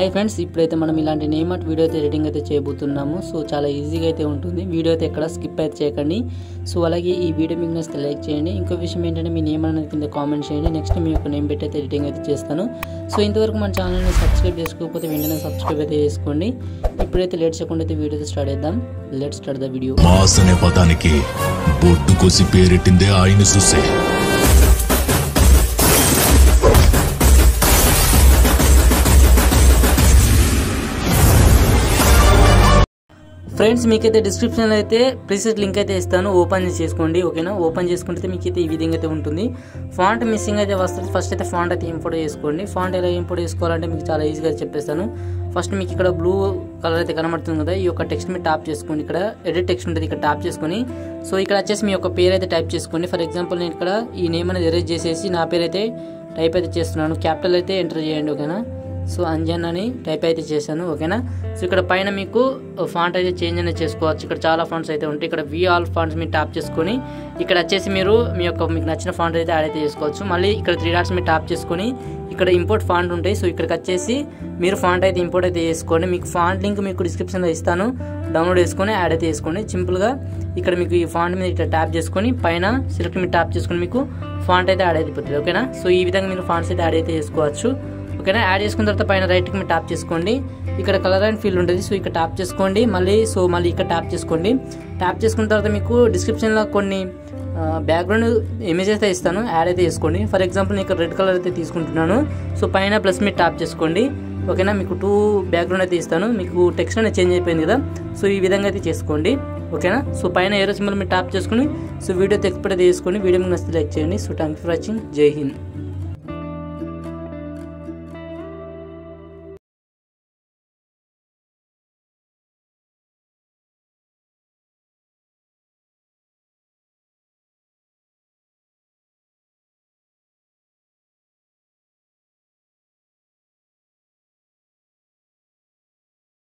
Hi friends, ఇప్పుడైతే మనం ఇలాంటి నేమ్ ఆర్ట్ వీడియో అయితే ఎడిటింగ్ అయితే చేయబోతున్నాము. సో చాలా ఈజీగా అయితే ఉంటుంది. వీడియో అయితే ఎక్కడ స్కిప్ అయితే చేయకండి. సో అలాగే ఈ వీడియో మీకు నచ్చితే లైక్ చేయండి. ఇంకో విషయం ఏంటంటే మీ నేమ్ అనేది కింద కామెంట్ చేయండి. నెక్స్ట్ మీ యొక్క నేమ్ పెట్టి అయితే ఎడిటింగ్ అయితే చేస్తాను. సో ఇంతవరకు మన ఛానల్ని సబ్స్క్రైబ్ చేసుకోకపోతే వెంటనే సబ్స్క్రైబ్ అయితే చేసుకోండి. ఇప్పుడైతే లేట్ చేయకుండా అయితే వీడియో స్టార్ట్ చేద్దాం. Let's start the video. Mass అనే పదానికి బొట్టు కోసి పేరెట్టిందే ఆయన చూసే. ఫ్రెండ్స్, మీకైతే డిస్క్రిప్షన్లో అయితే ప్రీసెట్ లింక్ అయితే ఇస్తాను, ఓపెన్ చేసుకోండి. ఓకేనా, ఓపెన్ చేసుకుంటే మీకు అయితే ఈ విధంగా అయితే ఉంటుంది. ఫాంట్ మిస్సింగ్ అయితే వస్తుంది. ఫస్ట్ అయితే ఫాంట్ అయితే ఇంపోర్ట్ చేసుకోండి. ఫాంట్ ఎలా ఇంపోర్ట్ చేసుకోవాలంటే మీకు చాలా ఈజీగా చెప్పేస్తాను. ఫస్ట్ మీకు ఇక్కడ బ్లూ కలర్ అయితే కనబడుతుంది కదా, ఈ యొక్క టెక్స్ట్ మీద టాప్ చేసుకోండి. ఇక్కడ ఎడిట్ టెక్స్ట్ ఉంటుంది, ఇక్కడ టాప్ చేసుకొని సో ఇక్కడ వచ్చేసి మీ యొక్క పేరు అయితే టైప్ చేసుకోండి. ఫర్ ఎగ్జాంపుల్ నేను ఇక్కడ ఈ నేమ్ అనేది ఎరేజ్ చేసేసి నా పేరు అయితే టైప్ అయితే చేస్తున్నాను. క్యాపిటల్ అయితే ఎంటర్ చేయండి. ఓకేనా, సో అంజన్ అని టైప్ అయితే చేశాను. ఓకేనా, సో ఇక్కడ పైన మీకు ఫాంట్ అయితే చేంజ్ అనేది చేసుకోవచ్చు. ఇక్కడ చాలా ఫాంట్స్ అయితే ఉంటాయి. ఇక్కడ వి ఆల్ ఫాంట్స్ మీరు టాప్ చేసుకొని ఇక్కడ వచ్చేసి మీరు మీకు నచ్చిన ఫాంట్ అయితే యాడ్ అయితే చేసుకోవచ్చు. మళ్ళీ ఇక్కడ 3 డాట్స్ మీరు టాప్ చేసుకొని ఇక్కడ ఇంపోర్ట్ ఫాంట్ ఉంటాయి. సో ఇక్కడికి వచ్చేసి మీరు ఫాంట్ అయితే ఇంపోర్ట్ అయితే చేసుకోండి. మీకు ఫాంట్ లింక్ మీకు డిస్క్రిప్షన్లో ఇస్తాను, డౌన్లోడ్ చేసుకొని యాడ్ అయితే చేసుకోండి. సింపుల్గా ఇక్కడ మీకు ఈ ఫాంట్ మీద ఇక్కడ ట్యాప్ చేసుకొని పైన సెలెక్ట్ మీద ట్యాప్ చేసుకొని మీకు ఫాంట్ అయితే యాడ్ అయిపోతుంది. ఓకేనా, సో ఈ విధంగా మీరు ఫాంట్స్ అయితే యాడ్ అయితే చేసుకోవచ్చు. ఓకేనా, యాడ్ చేసుకున్న తర్వాత పైన రైట్కి మీరు ట్యాప్ చేసుకోండి. ఇక్కడ కలర్ అండ్ ఫీల్ ఉంటుంది. సో ఇక్కడ ట్యాప్ చేసుకోండి. మళ్ళీ ఇక్కడ ట్యాప్ చేసుకోండి. ట్యాప్ చేసుకున్న తర్వాత మీకు డిస్క్రిప్షన్లో కొన్ని బ్యాక్గ్రౌండ్ ఇమేజ్ అయితే ఇస్తాను, యాడ్ అయితే చేసుకోండి. ఫర్ ఎగ్జాంపుల్ నేను ఇక్కడ రెడ్ కలర్ అయితే తీసుకుంటున్నాను. సో పైన ప్లస్ మీరు ట్యాప్ చేసుకోండి. ఓకేనా, మీకు 2 బ్యాక్గ్రౌండ్ అయితే ఇస్తాను. మీకు టెక్స్ట్ అనేది చేంజ్ అయిపోయింది కదా, సో ఈ విధంగా అయితే చేసుకోండి. ఓకేనా, సో పైన ఏరో సింబల్ మీరు ట్యాప్ చేసుకుని సో వీడియో ఎక్స్పోర్ట్ అయితే చేసుకోండి. వీడియో మీకు నచ్చితే లైక్ చేయండి. So thank you for watching. జై హింద్.